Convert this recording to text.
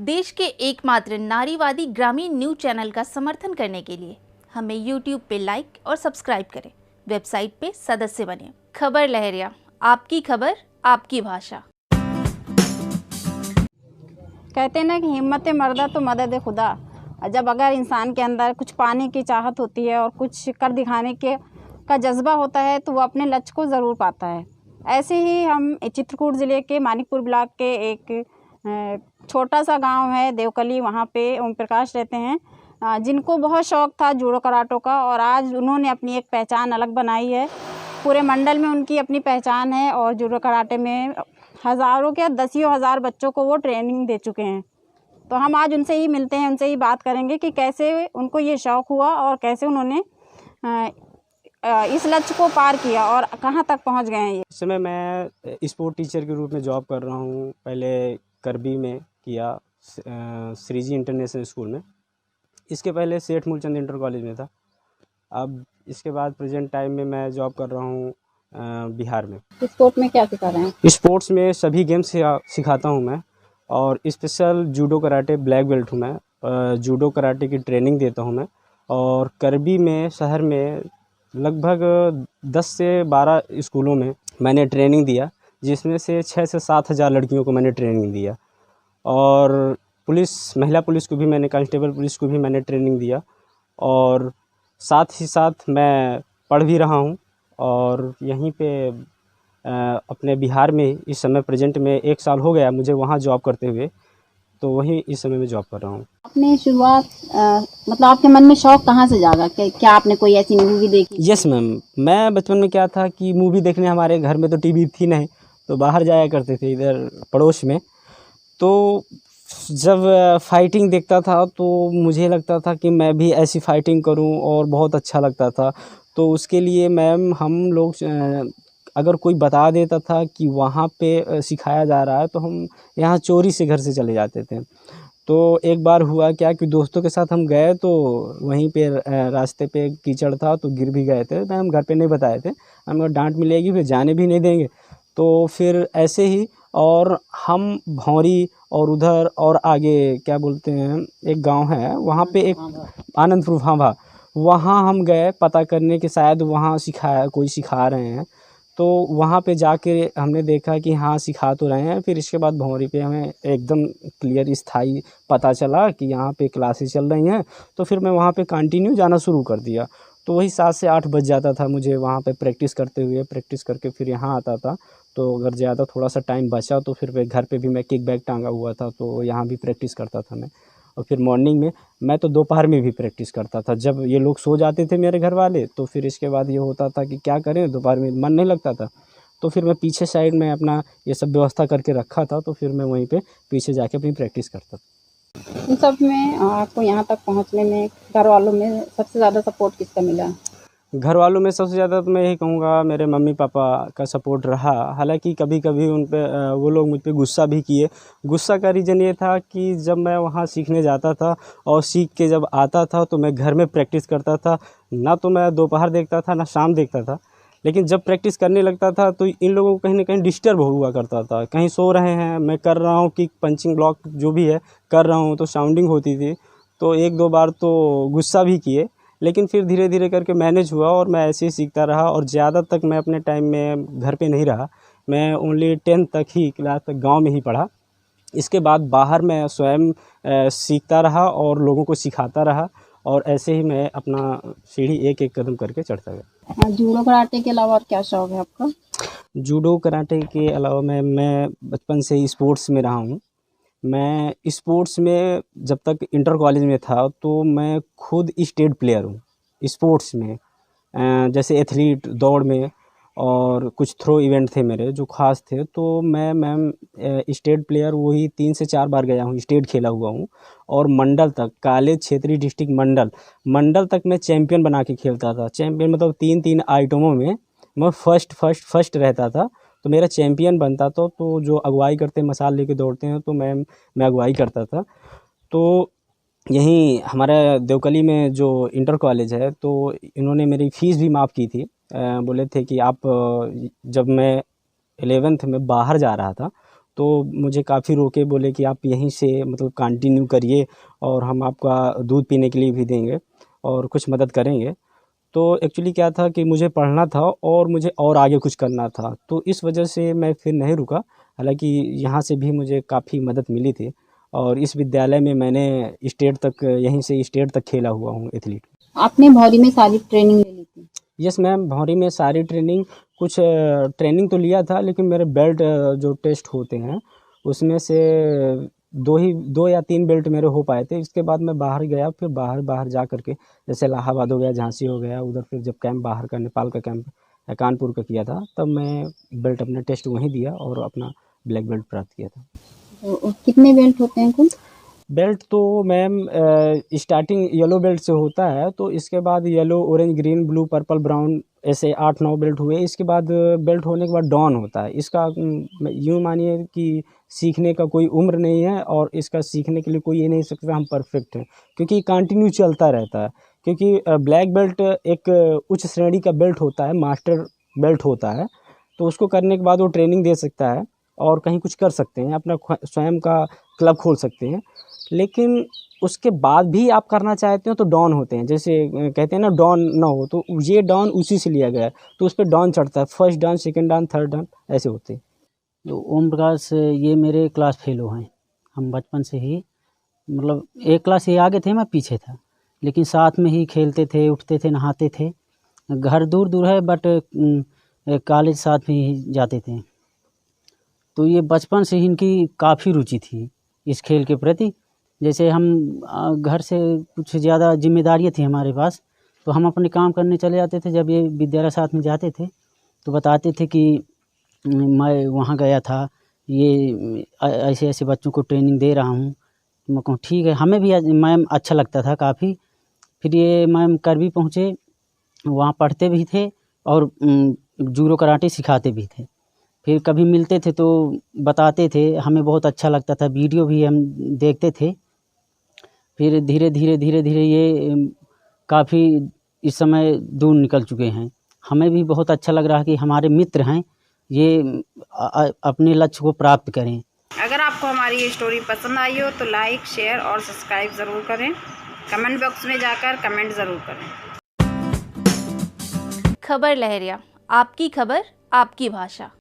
देश के एकमात्र नारीवादी ग्रामीण न्यूज चैनल का समर्थन करने के लिए हमें YouTube पे लाइक और सब्सक्राइब करें। वेबसाइट पे सदस्य बने। खबर लहरिया, आपकी खबर, आपकी भाषा। कहते हैं ना कि हिम्मत मर्दा तो मदद खुदा। जब अगर इंसान के अंदर कुछ पाने की चाहत होती है और कुछ कर दिखाने के का जज्बा होता है तो वो अपने लक्ष्य को ज़रूर पाता है। ऐसे ही हम चित्रकूट ज़िले के मानिकपुर ब्लॉक के एक छोटा सा गांव है देवकली, वहाँ पे ओम प्रकाश रहते हैं, जिनको बहुत शौक़ था जूडो कराटो का, और आज उन्होंने अपनी एक पहचान अलग बनाई है। पूरे मंडल में उनकी अपनी पहचान है और जूडो कराटे में हज़ारों क्या दसियों हज़ार बच्चों को वो ट्रेनिंग दे चुके हैं। तो हम आज उनसे ही मिलते हैं, उनसे ही बात करेंगे कि कैसे उनको ये शौक़ हुआ और कैसे उन्होंने इस लक्ष्य को पार किया और कहाँ तक पहुँच गए हैं। इस समय मैं स्पोर्ट टीचर के रूप में जॉब कर रहा हूँ। पहले करबी में किया, श्रीजी इंटरनेशनल स्कूल में। इसके पहले सेठ मूलचंद इंटर कॉलेज में था। अब इसके बाद प्रेजेंट टाइम में मैं जॉब कर रहा हूँ बिहार में। स्पोर्ट में क्या सिखा रहे हैं? स्पोर्ट्स में सभी गेम्स सिखाता हूँ मैं, और special judo karate black belt हूँ मैं। जूडो कराटे की ट्रेनिंग देता हूँ मैं, और करबी में शहर में लगभग 10 से 12 स्कूलों में मैंने ट्रेनिंग दिया, जिसमें से 6 से 7 हज़ार लड़कियों को मैंने ट्रेनिंग दिया। और महिला पुलिस को भी मैंने, कांस्टेबल पुलिस को भी मैंने ट्रेनिंग दिया। और साथ ही साथ मैं पढ़ भी रहा हूँ, और यहीं पे अपने बिहार में इस समय प्रेजेंट में 1 साल हो गया मुझे वहाँ जॉब करते हुए, तो वहीं इस समय मैं जॉब कर रहा हूँ। आपने शुरुआत मतलब आपके मन में शौक़ कहाँ से जागा? क्या आपने कोई ऐसी मूवी देखी? यस मैम, मैं बचपन में क्या था कि मूवी देखने, हमारे घर में तो टीवी थी नहीं, तो बाहर जाया करते थे इधर पड़ोस में। तो जब फाइटिंग देखता था तो मुझे लगता था कि मैं भी ऐसी फाइटिंग करूं, और बहुत अच्छा लगता था। तो उसके लिए मैम हम लोग अगर कोई बता देता था कि वहाँ पे सिखाया जा रहा है, तो हम यहाँ चोरी से घर से चले जाते थे। तो एक बार हुआ क्या कि दोस्तों के साथ हम गए, तो वहीं पे रास्ते पे कीचड़ था तो गिर भी गए थे। हम घर पे नहीं बताए थे, हमें डांट मिलेगी, फिर जाने भी नहीं देंगे। तो फिर ऐसे ही, और हम भौरी और उधर और आगे क्या बोलते हैं, एक गांव है वहाँ पे, एक आनंदपुर भाभा, वहाँ हम गए पता करने के शायद वहाँ कोई सिखा रहे हैं। तो वहाँ पे जाके हमने देखा कि हाँ सिखा तो रहे हैं। फिर इसके बाद भौरी पे हमें एकदम क्लियर स्थाई पता चला कि यहाँ पे क्लासेस चल रही हैं। तो फिर मैं वहाँ पे कंटिन्यू जाना शुरू कर दिया। तो वही 7 से 8 बज जाता था मुझे वहाँ पे प्रैक्टिस करके फिर यहाँ आता था। तो अगर ज़्यादा थोड़ा सा टाइम बचा तो फिर घर पे भी मैं किक बैग टांगा हुआ था, तो यहाँ भी प्रैक्टिस करता था मैं। और फिर मॉर्निंग में, मैं तो दोपहर में भी प्रैक्टिस करता था जब ये लोग सो जाते थे मेरे घर वाले। तो फिर इसके बाद ये होता था कि क्या करें, दोपहर में मन नहीं लगता था, तो फिर मैं पीछे साइड में अपना ये सब व्यवस्था करके रखा था। तो फिर मैं वहीं पे पीछे जाके अपनी प्रैक्टिस करता था। इन सब में आपको यहाँ तक पहुँचने में घर वालों में सबसे ज़्यादा सपोर्ट किसका मिला? घर वालों में सबसे ज़्यादा तो मैं यही कहूँगा मेरे मम्मी पापा का सपोर्ट रहा। हालांकि कभी कभी उन पे वो लोग मुझ पे गुस्सा भी किए। गुस्सा का रीज़न ये था कि जब मैं वहाँ सीखने जाता था और सीख के जब आता था तो मैं घर में प्रैक्टिस करता था, ना तो मैं दोपहर देखता था ना शाम देखता था। लेकिन जब प्रैक्टिस करने लगता था तो इन लोगों को कहीं ना कहीं डिस्टर्ब हुआ करता था। कहीं सो रहे हैं, मैं कर रहा हूँ कि पंचिंग ब्लॉक जो भी है कर रहा हूँ, तो साउंडिंग होती थी। तो 1-2 बार तो गुस्सा भी किए, लेकिन फिर धीरे धीरे करके मैनेज हुआ और मैं ऐसे ही सीखता रहा। और ज़्यादा तक मैं अपने टाइम में घर पे नहीं रहा, मैं ओनली 10th तक ही क्लास तक गांव में ही पढ़ा। इसके बाद बाहर मैं स्वयं सीखता रहा और लोगों को सिखाता रहा, और ऐसे ही मैं अपना सीढ़ी एक एक कदम करके चढ़ता गया। जूडो कराटे के अलावा और क्या शौक़ है आपका? जूडो कराटे के अलावा मैं बचपन से ही स्पोर्ट्स में रहा हूँ। मैं स्पोर्ट्स में जब तक इंटर कॉलेज में था तो मैं खुद स्टेट प्लेयर हूँ स्पोर्ट्स में। जैसे एथलीट दौड़ में, और कुछ थ्रो इवेंट थे मेरे जो ख़ास थे, तो मैं मैम स्टेट प्लेयर वही 3 से 4 बार गया हूँ, स्टेट खेला हुआ हूँ। और मंडल तक, कॉलेज क्षेत्रीय डिस्ट्रिक्ट मंडल तक मैं चैम्पियन बना के खेलता था। चैम्पियन मतलब 3-3 आइटमों में मैं फर्स्ट रहता था। तो मेरा चैम्पियन बनता था। तो जो अगुवाई करते हैं, मसाल लेके दौड़ते हैं, तो मैं अगुवाई करता था। तो यहीं हमारे देवकली में जो इंटर कॉलेज है, तो इन्होंने मेरी फ़ीस भी माफ़ की थी। बोले थे कि आप जब मैं 11th में बाहर जा रहा था तो मुझे काफ़ी रोके, बोले कि आप यहीं से मतलब कंटिन्यू करिए और हम आपका दूध पीने के लिए भी देंगे और कुछ मदद करेंगे। तो एक्चुअली क्या था कि मुझे पढ़ना था और मुझे और आगे कुछ करना था, तो इस वजह से मैं फिर नहीं रुका। हालांकि यहाँ से भी मुझे काफ़ी मदद मिली थी और इस विद्यालय में मैंने स्टेट तक, यहीं से स्टेट तक खेला हुआ हूँ एथलीट। आपने भौरी में सारी ट्रेनिंग ले ली थी? यस मैम, भौरी में सारी ट्रेनिंग, कुछ ट्रेनिंग तो लिया था, लेकिन मेरे बेल्ट जो टेस्ट होते हैं उसमें से 2 या 3 बेल्ट मेरे हो पाए थे। इसके बाद मैं बाहर गया, फिर बाहर जा करके जैसे इलाहाबाद हो गया, झांसी हो गया, उधर फिर जब कैंप बाहर का, नेपाल का कैंप कानपुर का किया था, तब मैं बेल्ट अपने टेस्ट वहीं दिया और अपना ब्लैक बेल्ट प्राप्त किया था। तो कितने बेल्ट होते हैं कुल? बेल्ट तो मैम स्टार्टिंग येलो बेल्ट से होता है, तो इसके बाद yellow, orange, green, blue, purple, brown, ऐसे 8-9 बेल्ट हुए। इसके बाद बेल्ट होने के बाद डॉन होता है। इसका यूँ मानिए कि सीखने का कोई उम्र नहीं है और इसका सीखने के लिए कोई ये नहीं सकता हम परफेक्ट हैं, क्योंकि कंटिन्यू चलता रहता है। क्योंकि ब्लैक बेल्ट एक उच्च श्रेणी का बेल्ट होता है, मास्टर बेल्ट होता है, तो उसको करने के बाद वो ट्रेनिंग दे सकता है और कहीं कुछ कर सकते हैं, अपना स्वयं का क्लब खोल सकते हैं। लेकिन उसके बाद भी आप करना चाहते हो तो डॉन होते हैं, जैसे कहते हैं ना डॉन ना हो, तो ये डॉन उसी से लिया गया है, तो उस पर डॉन चढ़ता है, first don, second don, third don, ऐसे होते हैं। तो ओम प्रकाश ये मेरे क्लास फेलो हैं। हम बचपन से ही मतलब एक क्लास ये आगे थे, मैं पीछे था, लेकिन साथ में ही खेलते थे, उठते थे, नहाते थे। घर दूर दूर है बट कॉलेज साथ में ही जाते थे। तो ये बचपन से ही इनकी काफ़ी रुचि थी इस खेल के प्रति। जैसे हम घर से कुछ ज़्यादा जिम्मेदारियाँ थी हमारे पास, तो हम अपने काम करने चले जाते थे। जब ये विद्यालय साथ में जाते थे तो बताते थे कि मैं वहाँ गया था, ये ऐसे ऐसे बच्चों को ट्रेनिंग दे रहा हूँ। मैं कहूँ ठीक है, हमें भी मैम अच्छा लगता था काफ़ी। फिर ये मैम कर भी पहुँचे, वहाँ पढ़ते भी थे और जूडो कराटे सिखाते भी थे। फिर कभी मिलते थे तो बताते थे, हमें बहुत अच्छा लगता था, वीडियो भी हम देखते थे। फिर धीरे धीरे ये काफ़ी इस समय दूर निकल चुके हैं। हमें भी बहुत अच्छा लग रहा है कि हमारे मित्र हैं, ये अपने लक्ष्य को प्राप्त करें। अगर आपको हमारी ये स्टोरी पसंद आई हो तो लाइक, शेयर और सब्सक्राइब ज़रूर करें। कमेंट बॉक्स में जाकर कमेंट ज़रूर करें। खबर लहरिया, आपकी खबर, आपकी भाषा।